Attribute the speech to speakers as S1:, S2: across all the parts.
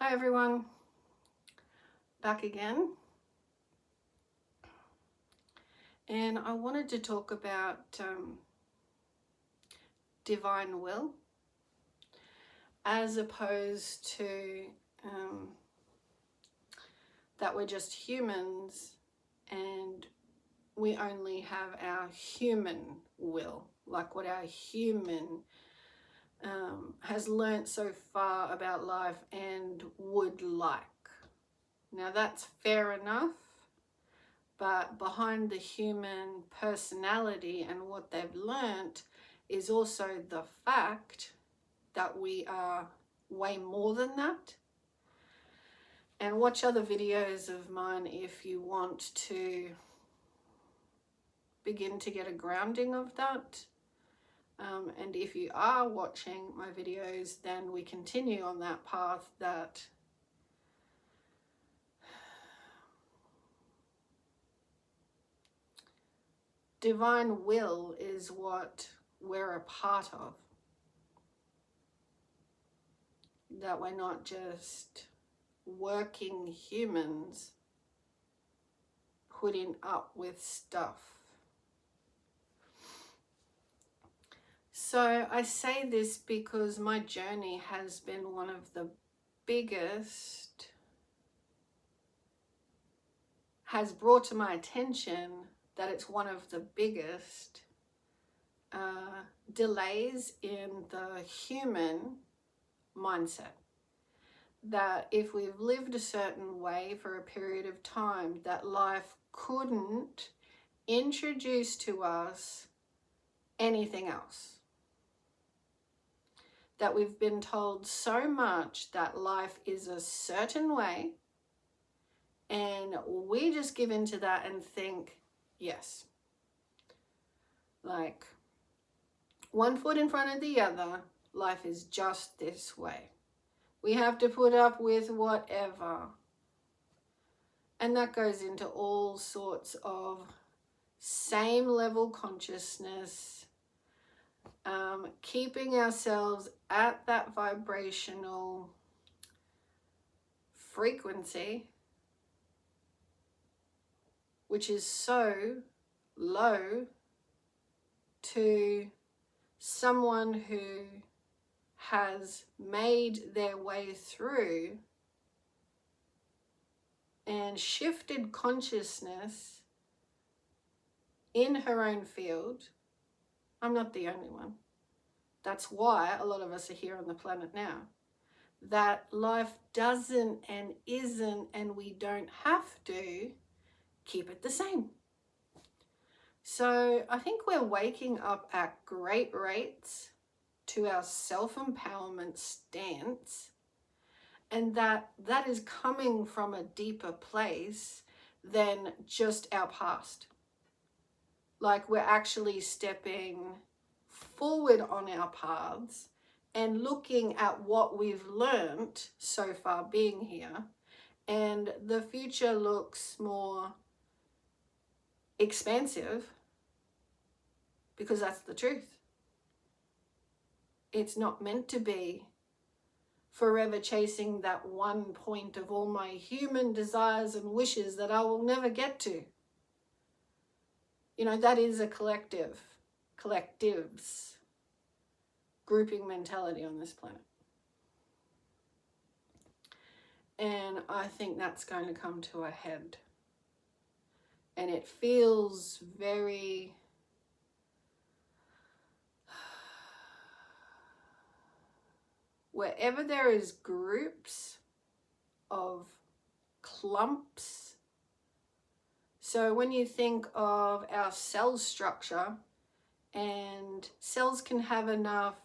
S1: Hi everyone, back again. And I wanted to talk about divine will as opposed to that we're just humans and we only have our human will, like what our human has learnt so far about life and would like. Now that's fair enough, but behind the human personality and what they've learnt is also the fact that we are way more than that. And watch other videos of mine if you want to begin to get a grounding of that. And if you are watching my videos, then we continue on that path that divine will is what we're a part of. That we're not just working humans putting up with stuff. So I say this because my journey has been one of the biggest, has brought to my attention that it's one of the biggest delays in the human mindset. That if we've lived a certain way for a period of time, that life couldn't introduce to us anything else. That we've been told so much that life is a certain way, and we just give into that and think, yes. Like, one foot in front of the other, life is just this way. We have to put up with whatever. And that goes into all sorts of same level consciousness, keeping ourselves at that vibrational frequency, which is so low to someone who has made their way through and shifted consciousness in her own field. I'm not the only one. That's why a lot of us are here on the planet now. That life doesn't and isn't, and we don't have to keep it the same. So I think we're waking up at great rates to our self-empowerment stance, and that is coming from a deeper place than just our past. Like we're actually stepping forward on our paths and looking at what we've learnt so far being here, and the future looks more expansive because that's the truth. It's not meant to be forever chasing that one point of all my human desires and wishes that I will never get to. You know, that is a collectives, grouping mentality on this planet. And I think that's going to come to a head. And it feels very wherever there is groups of clumps. So when you think of our cell structure, and cells can have enough,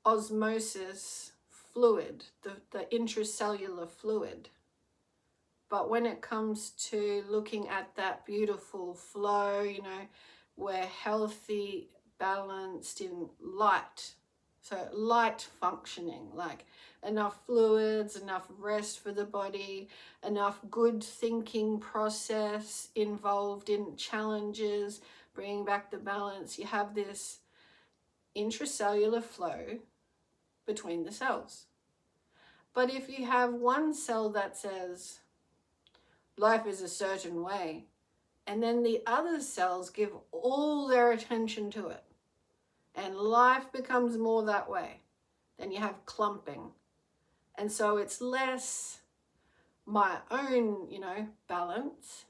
S1: osmosis fluid, the intracellular fluid. But when it comes to looking at that beautiful flow, we're healthy, balanced in light. So light functioning, like enough fluids, enough rest for the body, enough good thinking process involved in challenges, bringing back the balance. You have this intracellular flow between the cells. But if you have one cell that says life is a certain way, and then the other cells give all their attention to it, and life becomes more that way, then you have clumping. And so it's less my own, balance,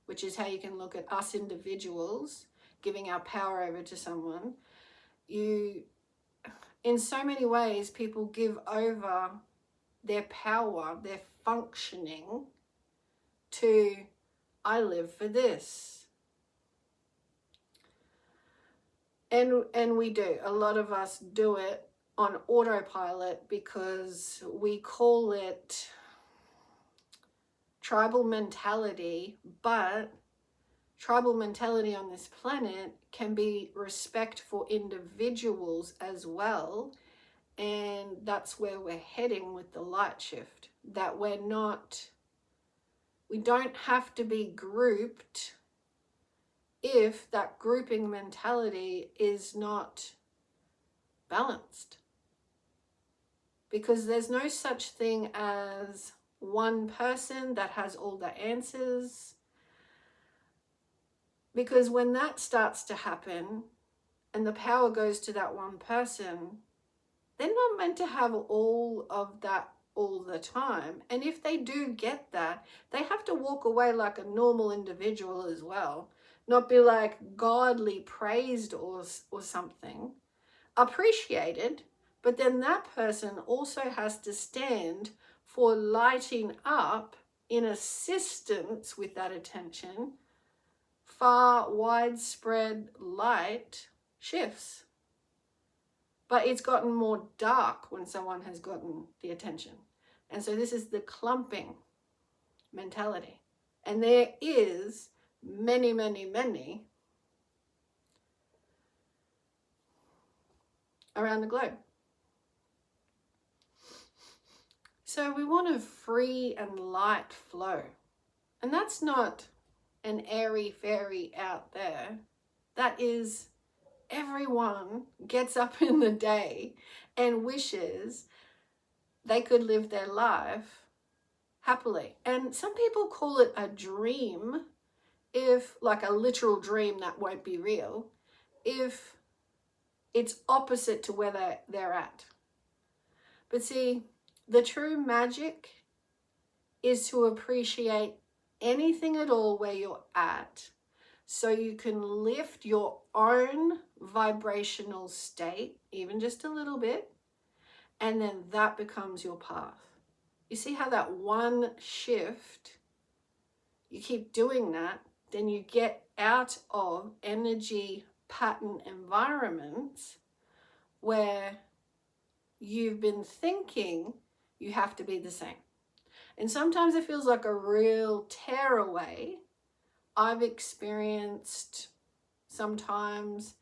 S1: which is how you can look at us individuals giving our power over to someone. In so many ways, people give over their power, their functioning to, I live for this. And we do. A lot of us do it on autopilot because we call it tribal mentality, but tribal mentality on this planet can be respect for individuals as well. And that's where we're heading with the light shift, that we don't have to be grouped if that grouping mentality is not balanced. Because there's no such thing as one person that has all the answers. Because when that starts to happen and the power goes to that one person, they're not meant to have all of that all the time. And if they do get that, they have to walk away like a normal individual as well. Not be like godly praised or something. Appreciated, but then that person also has to stand for lighting up in assistance with that attention. Far widespread light shifts. But it's gotten more dark when someone has gotten the attention. And so this is the clumping mentality. And there is many, many, many around the globe. So we want a free and light flow. And that's not an airy fairy out there. That is, everyone gets up in the day and wishes they could live their life happily. And some people call it a dream, if like a literal dream that won't be real, if it's opposite to where they're at. But see, the true magic is to appreciate anything at all where you're at, so you can lift your own vibrational state, even just a little bit, and then that becomes your path. You see how that one shift, you keep doing that, then you get out of energy pattern environments where you've been thinking you have to be the same. And sometimes it feels like a real tear away. I've experienced sometimes,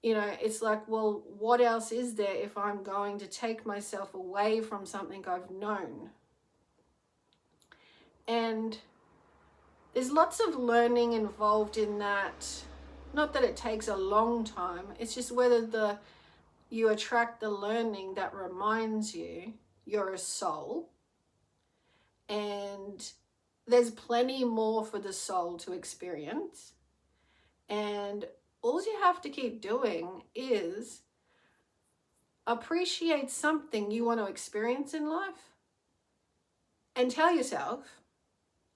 S1: it's like, well, what else is there if I'm going to take myself away from something I've known? And there's lots of learning involved in that. Not that it takes a long time, it's just whether you attract the learning that reminds you you're a soul. And there's plenty more for the soul to experience. And all you have to keep doing is appreciate something you want to experience in life and tell yourself,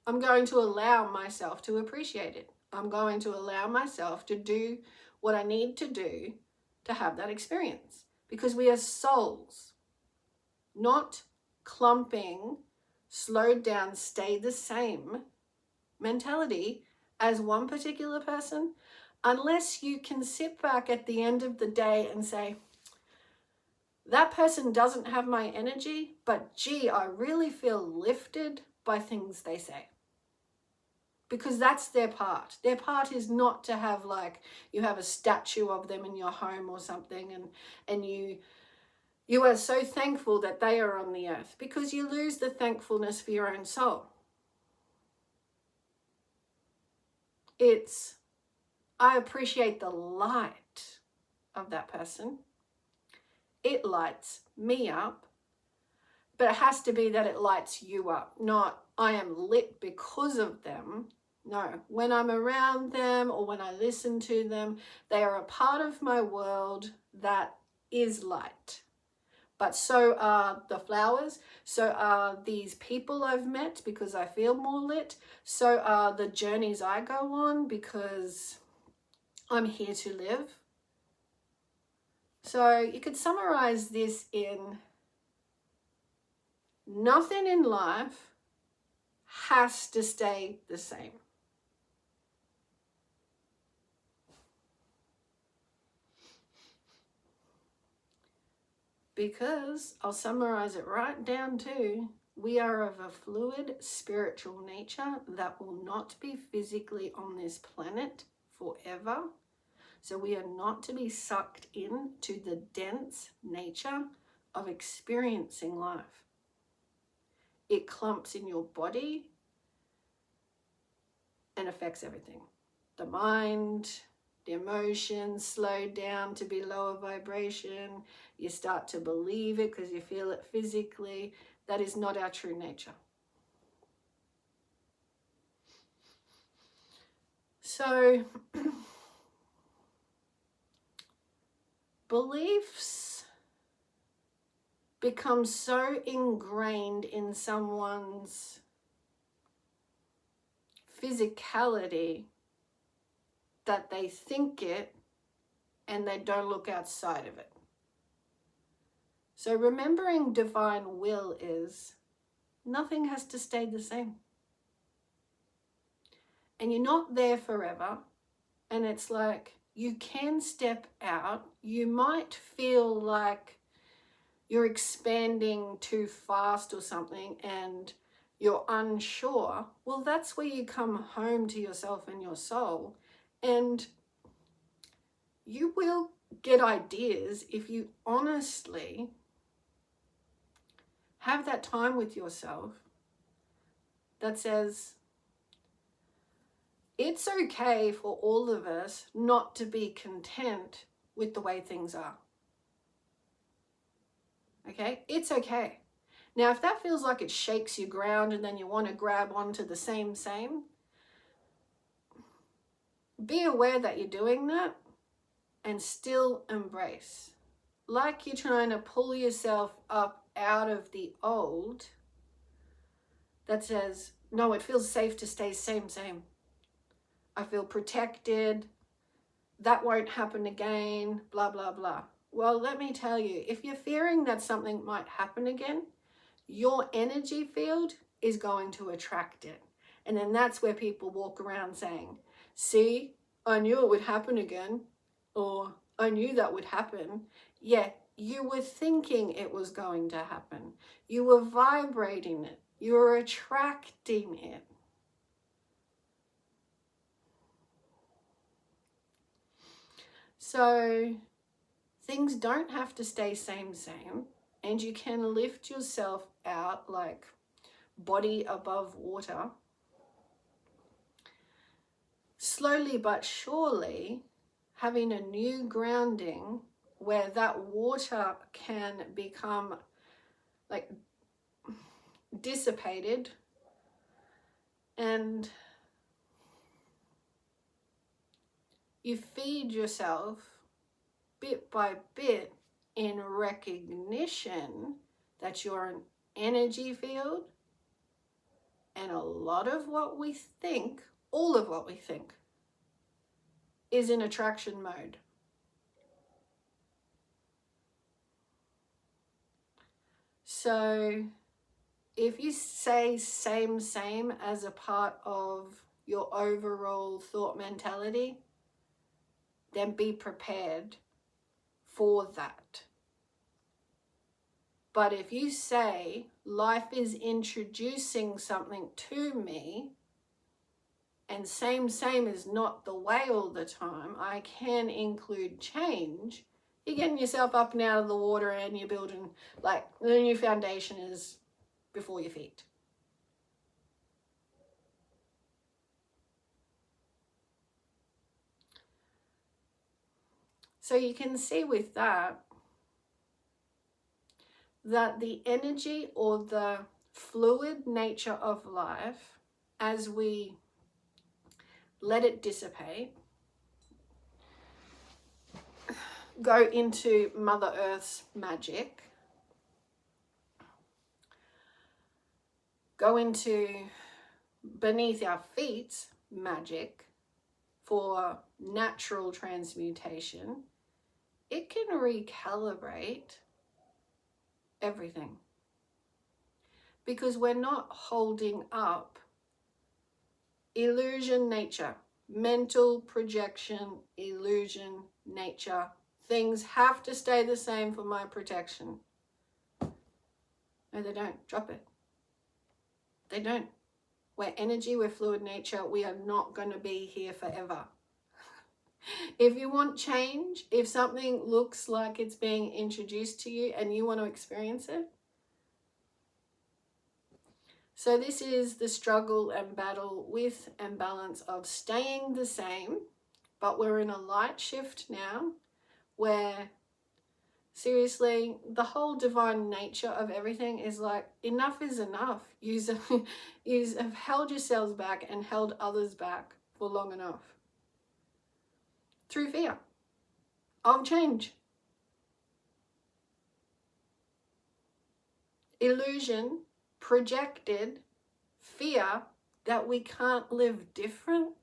S1: I'm going to allow myself to appreciate it. I'm going to allow myself to do what I need to do to have that experience. Because we are souls, not clumping, slowed down, stay the same mentality as one particular person, unless you can sit back at the end of the day and say, that person doesn't have my energy, but gee, I really feel lifted by things they say. Because that's their part. Their part is not to have you have a statue of them in your home or something, and you are so thankful that they are on the earth, because you lose the thankfulness for your own soul. It's, I appreciate the light of that person. It lights me up, but it has to be that it lights you up, not I am lit because of them. No, when I'm around them or when I listen to them, they are a part of my world that is light. But so are the flowers, so are these people I've met because I feel more lit, so are the journeys I go on because I'm here to live. So you could summarize this in nothing in life has to stay the same. Because I'll summarize it right down to, we are of a fluid spiritual nature that will not be physically on this planet forever. So we are not to be sucked into the dense nature of experiencing life. It clumps in your body and affects everything. The mind, the emotions slow down to be lower vibration. You start to believe it because you feel it physically. That is not our true nature. So, beliefs become so ingrained in someone's physicality that they think it and they don't look outside of it. So remembering divine will is nothing has to stay the same. And you're not there forever. And it's like you can step out. You might feel like you're expanding too fast or something and you're unsure. Well, that's where you come home to yourself and your soul. And you will get ideas if you honestly have that time with yourself that says, it's okay for all of us not to be content with the way things are. Okay? It's okay. Now, if that feels like it shakes your ground and then you want to grab onto the same, be aware that you're doing that and still embrace. Like you're trying to pull yourself up out of the old that says, no, it feels safe to stay same. I feel protected. That won't happen again, blah, blah, blah. Well, let me tell you, if you're fearing that something might happen again, your energy field is going to attract it. And then that's where people walk around saying, see, I knew it would happen again, or I knew that would happen. Yeah, you were thinking it was going to happen. You were vibrating it. You were attracting it. So things don't have to stay same, and you can lift yourself out like body above water. Slowly but surely, having a new grounding where that water can become like dissipated and you feed yourself bit by bit in recognition that you're an energy field, and a lot of what we think, all of what we think, is in attraction mode. So if you say same as a part of your overall thought mentality, then be prepared for that. But if you say life is introducing something to me, and same is not the way all the time, I can include change, you're getting yourself up and out of the water and you're building, like, the new foundation is before your feet. So you can see with that the energy or the fluid nature of life, as we let it dissipate, go into Mother Earth's magic, go into beneath our feet's magic for natural transmutation, it can recalibrate everything. Because we're not holding up illusion nature, mental projection, illusion nature. Things have to stay the same for my protection. No, they don't. Drop it. They don't. We're energy, we're fluid nature. We are not going to be here forever. If you want change, if something looks like it's being introduced to you and you want to experience it. So this is the struggle and battle with and balance of staying the same, but we're in a light shift now where seriously, the whole divine nature of everything is like, enough is enough. You have held yourselves back and held others back for long enough. Through fear of change. Illusion, projected fear that we can't live different.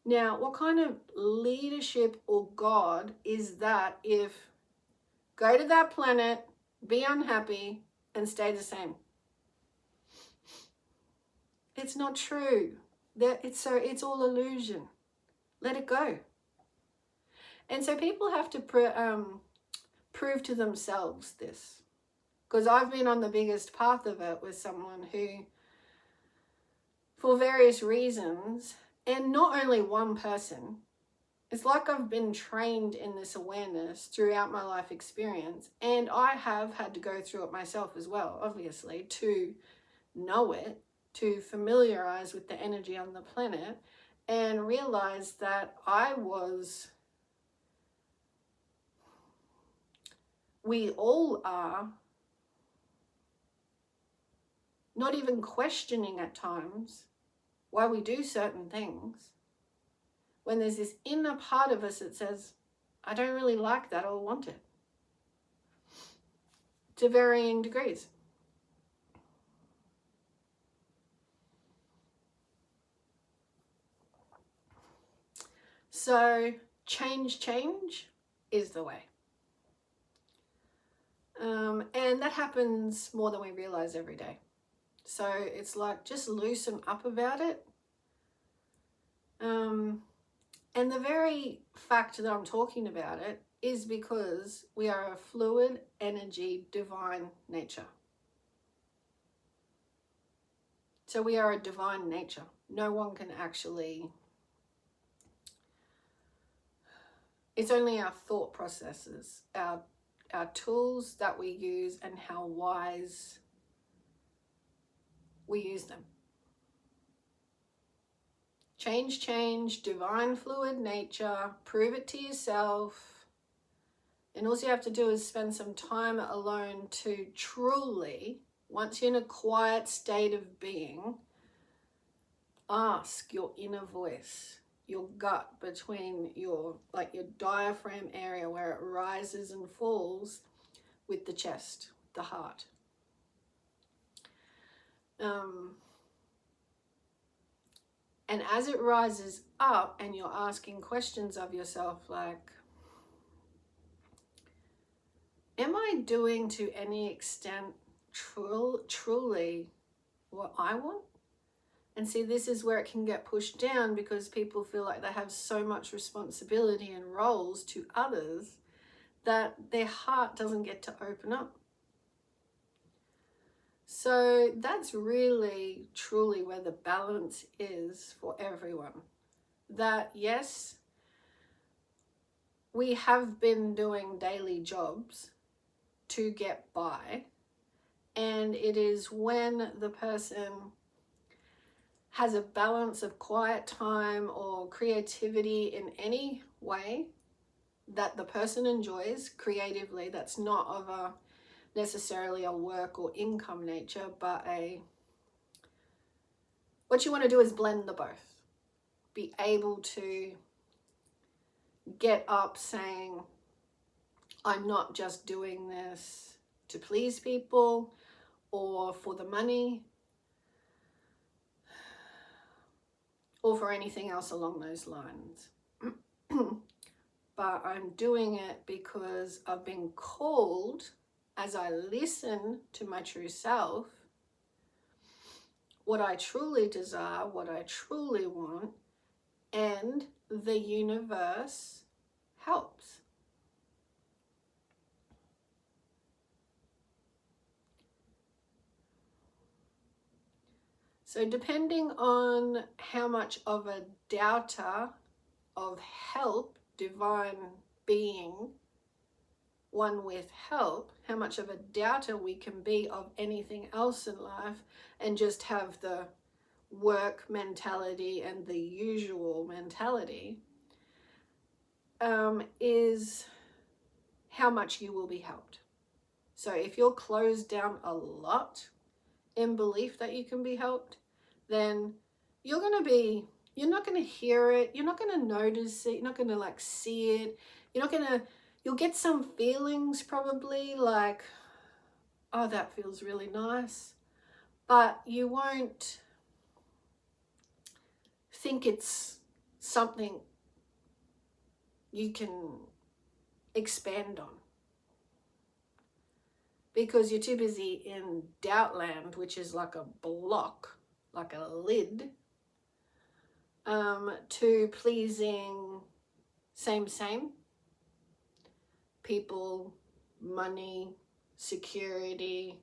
S1: Now, what kind of leadership or God is that if go to that planet, be unhappy, and stay the same? It's not true. It's all illusion. Let it go. And so people have to prove to themselves this. Because I've been on the biggest path of it with someone who, for various reasons, and not only one person, it's like I've been trained in this awareness throughout my life experience, and I have had to go through it myself as well, obviously, to know it, to familiarize with the energy on the planet, and realize that we all are, not even questioning at times why we do certain things, when there's this inner part of us that says, I don't really like that or want it, to varying degrees. So change is the way. And that happens more than we realize every day. So it's like, just loosen up about it. And the very fact that I'm talking about it is because we are a fluid energy, divine nature. So we are a divine nature. No one can actually, it's only our thought processes, our tools that we use, and how wise we use them. Change, divine fluid nature, prove it to yourself. And all you have to do is spend some time alone to truly, once you're in a quiet state of being, ask your inner voice, your gut between your diaphragm area where it rises and falls with the chest, the heart. And as it rises up and you're asking questions of yourself like, am I doing to any extent truly what I want? And see, this is where it can get pushed down, because people feel like they have so much responsibility and roles to others that their heart doesn't get to open up. So that's really, truly where the balance is for everyone. That yes, we have been doing daily jobs to get by. And it is when the person has a balance of quiet time or creativity in any way that the person enjoys creatively, that's not of a necessarily a work or income nature, but what you want to do is blend the both. Be able to get up saying, I'm not just doing this to please people or for the money or for anything else along those lines. But I'm doing it because I've been called, as I listen to my true self, what I truly desire, what I truly want, and the universe helps. So depending on how much of a doubter of help, divine being, one with help, how much of a doubter we can be of anything else in life and just have the work mentality and the usual mentality, is how much you will be helped. So if you're closed down a lot in belief that you can be helped, then you're not going to hear it, you're not going to notice it, you're not going to like see it, you'll get some feelings probably like, oh, that feels really nice, but you won't think it's something you can expand on, because you're too busy in doubt land, which is like a block, like a lid, to pleasing same people, money, security,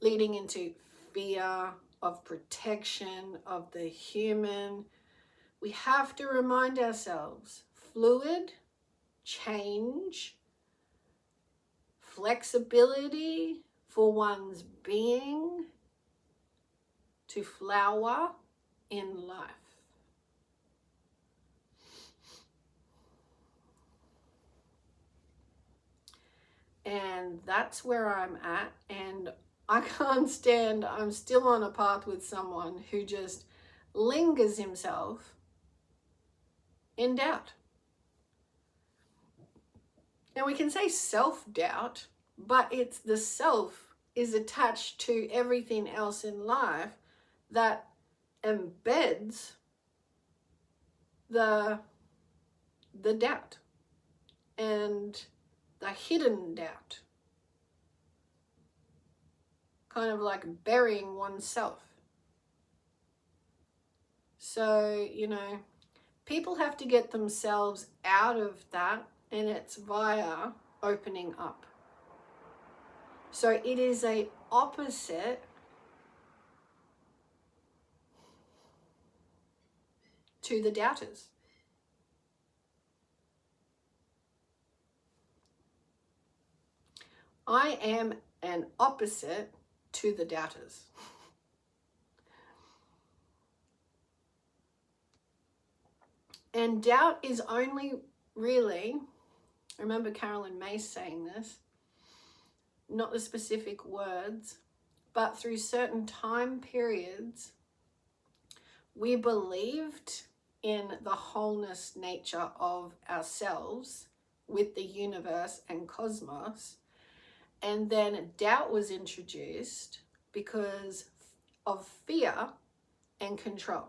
S1: leading into fear of protection of the human. We have to remind ourselves, fluid, change, flexibility for one's being to flower in life. And that's where I'm at, and I can't stand, I'm still on a path with someone who just lingers himself in doubt. And we can say self-doubt, but it's the self is attached to everything else in life that embeds the doubt and the hidden doubt, kind of like burying oneself. So, people have to get themselves out of that, and it's via opening up. So it is a opposite to the doubters. I am an opposite to the doubters. And doubt is only really, I remember Carolyn Mace saying this, not the specific words, but through certain time periods, we believed in the wholeness nature of ourselves with the universe and cosmos. And then doubt was introduced because of fear and control.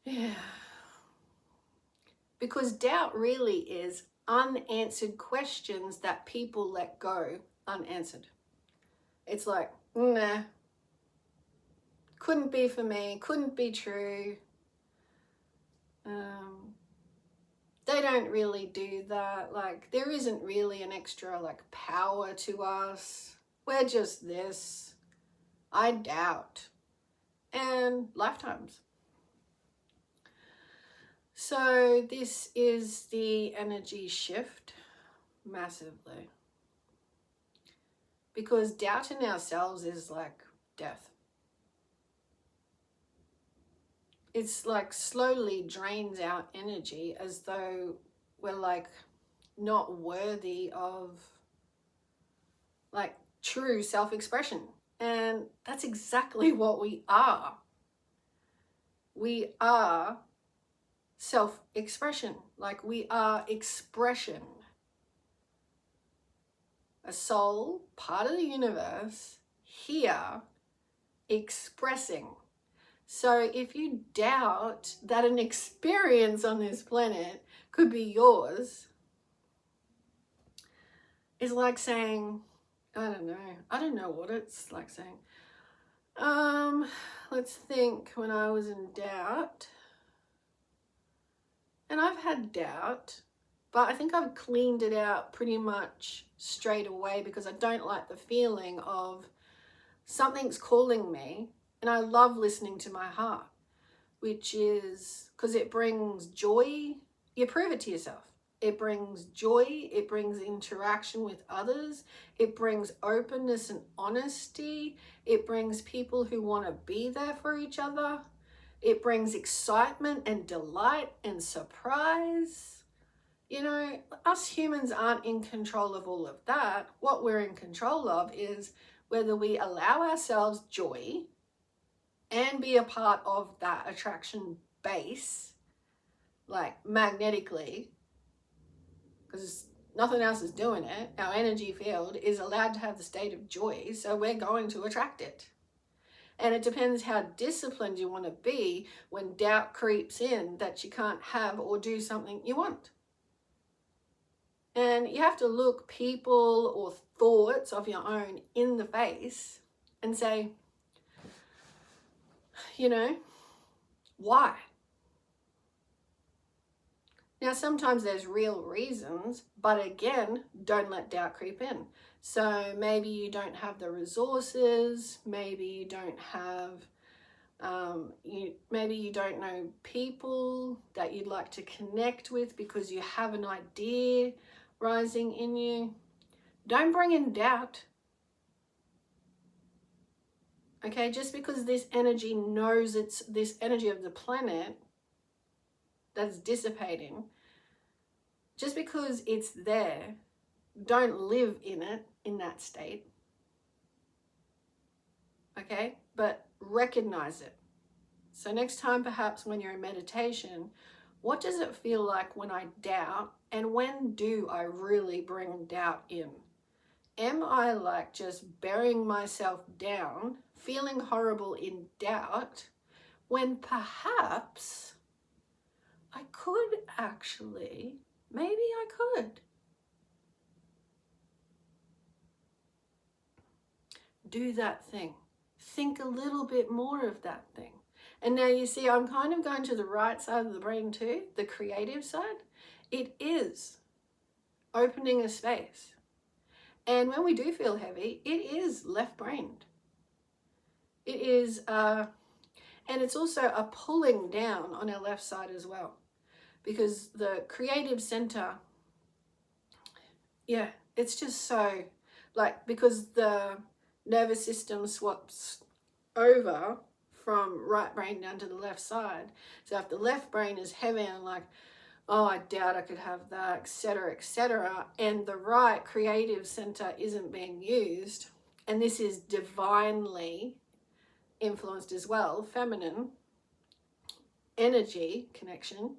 S1: Yeah. Because doubt really is unanswered questions that people let go unanswered. It's like, nah, couldn't be for me, couldn't be true. They don't really do that. Like, there isn't really an extra like power to us. We're just this. I doubt. And lifetimes. So this is the energy shift massively. because doubt in ourselves is like death. It's like slowly drains our energy as though we're like not worthy of like true self-expression. And that's exactly what we are. We are self-expression. Like we are expression. A soul, part of the universe, here, expressing. So if you doubt that an experience on this planet could be yours, it's like saying, I don't know what it's like saying. Let's think when I was in doubt. And I've had doubt, but I think I've cleaned it out pretty much straight away because I don't like the feeling of something's calling me, and I love listening to my heart, which is because it brings joy. You prove it to yourself. It brings joy. It brings interaction with others. It brings openness and honesty. It brings people who want to be there for each other. It brings excitement and delight and surprise. You know, us humans aren't in control of all of that. What we're in control of is whether we allow ourselves joy and be a part of that attraction base, like magnetically, because nothing else is doing it. Our energy field is allowed to have the state of joy, so we're going to attract it. And it depends how disciplined you want to be when doubt creeps in that you can't have or do something you want. And you have to look people or thoughts of your own in the face and say, you know, why? Now, sometimes there's real reasons, but again, don't let doubt creep in. So maybe you don't have the resources, maybe you don't have, maybe you don't know people that you'd like to connect with because you have an idea rising in you. Don't bring in doubt. Okay, just because this energy knows it's this energy of the planet that's dissipating, just because it's there, don't live in it in that state. Okay, but recognize it. So next time, perhaps when you're in meditation, what does it feel like when I doubt, and when do I really bring doubt in? Am I like just burying myself down, feeling horrible in doubt, when perhaps I could actually, maybe I could do that thing. Think a little bit more of that thing. And now you see, I'm kind of going to the right side of the brain too, the creative side. It is opening a space. And when we do feel heavy, it is left-brained. It is, and it's also a pulling down on our left side as well. Because the creative center, yeah, it's just so, like, because the nervous system swaps over from right brain down to the left side. So if the left brain is heavy and like, oh, I doubt I could have that, etc., and the right creative center isn't being used, and this is divinely influenced as well, feminine energy connection,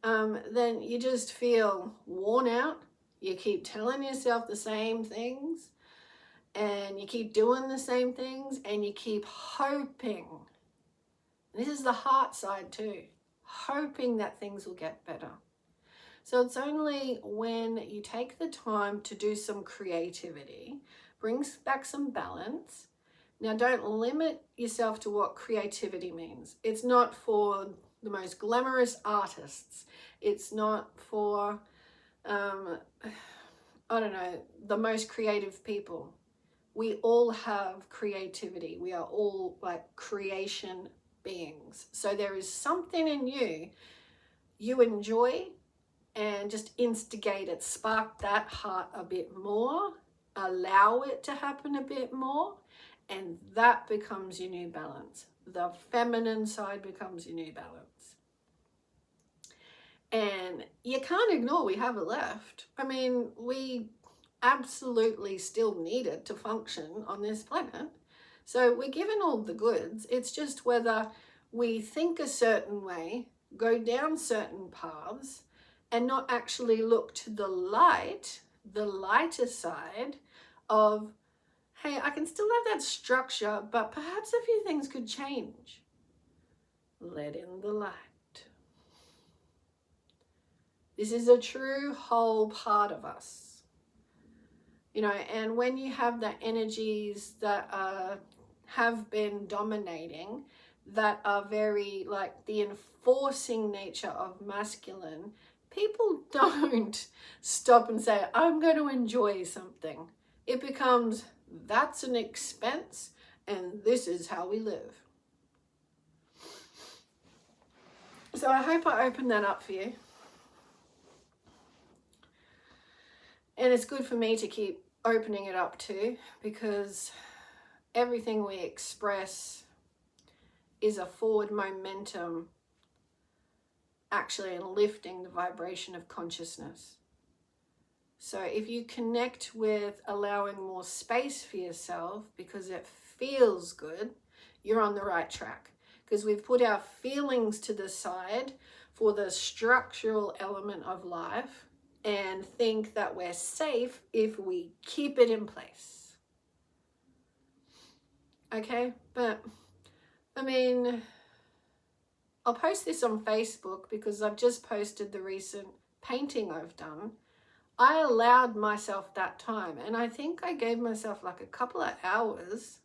S1: then you just feel worn out. You keep telling yourself the same things, and you keep doing the same things, and you keep hoping. This is the heart side too, hoping that things will get better. So it's only when you take the time to do some creativity, brings back some balance. Now, don't limit yourself to what creativity means. It's not for the most glamorous artists. It's not for, I don't know, the most creative people. We all have creativity. We are all like creation beings. So there is something in you enjoy, and just instigate it, spark that heart a bit more, allow it to happen a bit more, and that becomes your new balance. The feminine side becomes your new balance. And you can't ignore we have a left. I mean, we absolutely still need it to function on this planet. So we're given all the goods. It's just whether we think a certain way, go down certain paths, and not actually look to the light, the lighter side of, hey, I can still have that structure, but perhaps a few things could change. Let in the light. This is a true whole part of us. You know, and when you have the energies that have been dominating, that are very like the enforcing nature of masculine, people don't stop and say, I'm going to enjoy something. It becomes, that's an expense, and this is how we live. So I hope I opened that up for you. And it's good for me to keep opening it up too, because everything we express is a forward momentum actually in lifting the vibration of consciousness. So if you connect with allowing more space for yourself because it feels good, you're on the right track. Because we've put our feelings to the side for the structural element of life and think that we're safe if we keep it in place. Okay, but I mean, I'll post this on Facebook because I've just posted the recent painting I've done. I allowed myself that time, and I think I gave myself like a couple of hours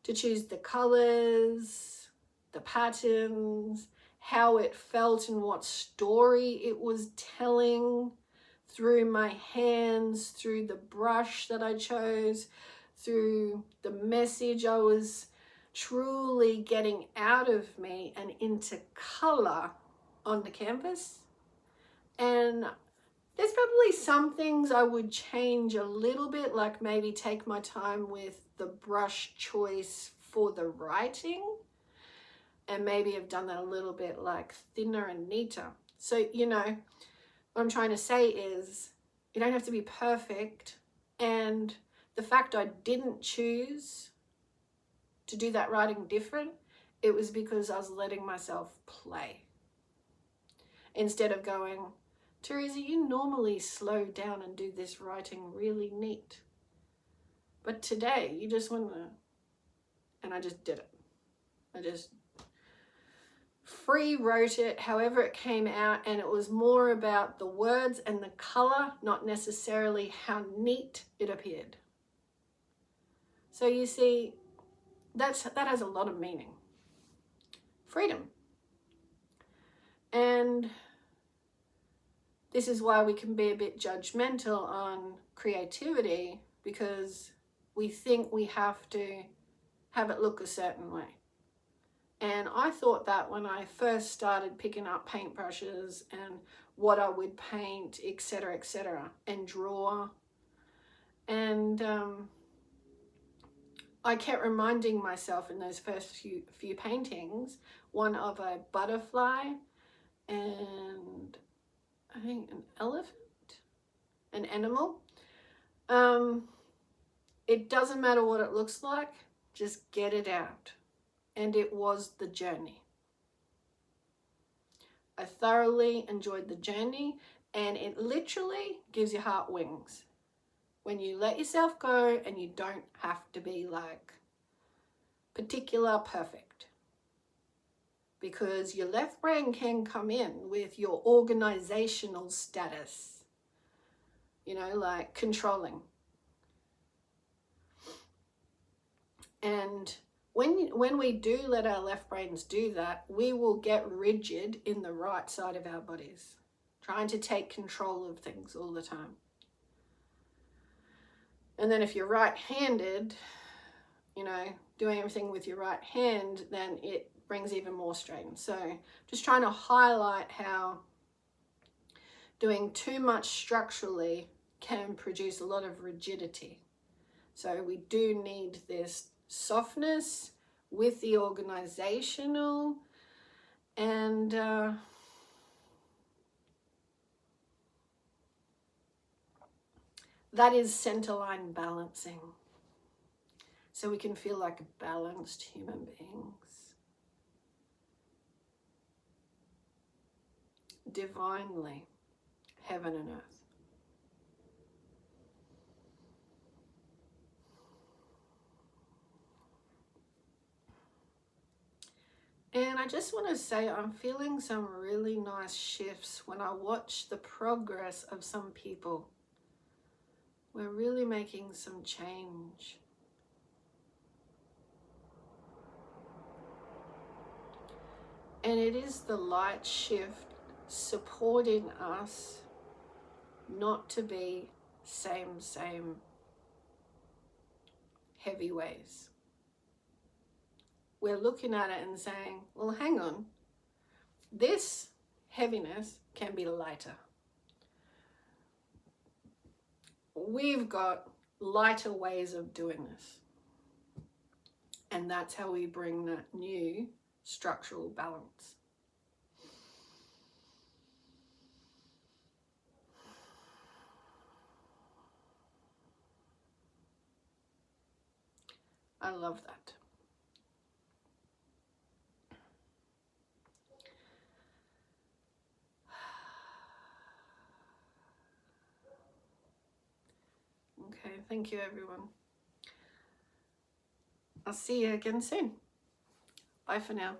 S1: to choose the colors, the patterns, how it felt and what story it was telling through my hands, through the brush that I chose, through the message I was truly getting out of me and into color on the canvas. And there's probably some things I would change a little bit, like maybe take my time with the brush choice for the writing, and maybe have done that a little bit like thinner and neater. So, you know, what I'm trying to say is you don't have to be perfect. And the fact I didn't choose to do that writing different, it was because I was letting myself play. Instead of going, Teresa, you normally slow down and do this writing really neat. But today you just want to, and I just did it. I just free wrote it however it came out, and it was more about the words and the color, not necessarily how neat it appeared. So you see, that has a lot of meaning. Freedom. And this is why we can be a bit judgmental on creativity, because we think we have to have it look a certain way. And I thought that when I first started picking up paintbrushes and what I would paint, etc., and draw. And I kept reminding myself in those first few paintings, one of a butterfly and I think an elephant, an animal. It doesn't matter what it looks like, just get it out. And it was the journey. I thoroughly enjoyed the journey, and it literally gives your heart wings. When you let yourself go and you don't have to be like particular perfect. Because your left brain can come in with your organizational status. You know, like controlling. And when we do let our left brains do that, we will get rigid in the right side of our bodies, trying to take control of things all the time. And then if you're right-handed, you know, doing everything with your right hand, then it brings even more strain. So just trying to highlight how doing too much structurally can produce a lot of rigidity. So we do need this softness with the organizational, and that is centerline balancing. So we can feel like balanced human beings. Divinely, heaven and earth. And I just want to say I'm feeling some really nice shifts when I watch the progress of some people. We're really making some change. And it is the light shift supporting us not to be same heavy ways. We're looking at it and saying, well, hang on, this heaviness can be lighter. We've got lighter ways of doing this. And that's how we bring that new structural balance. I love that. Okay, thank you everyone. I'll see you again soon. Bye for now.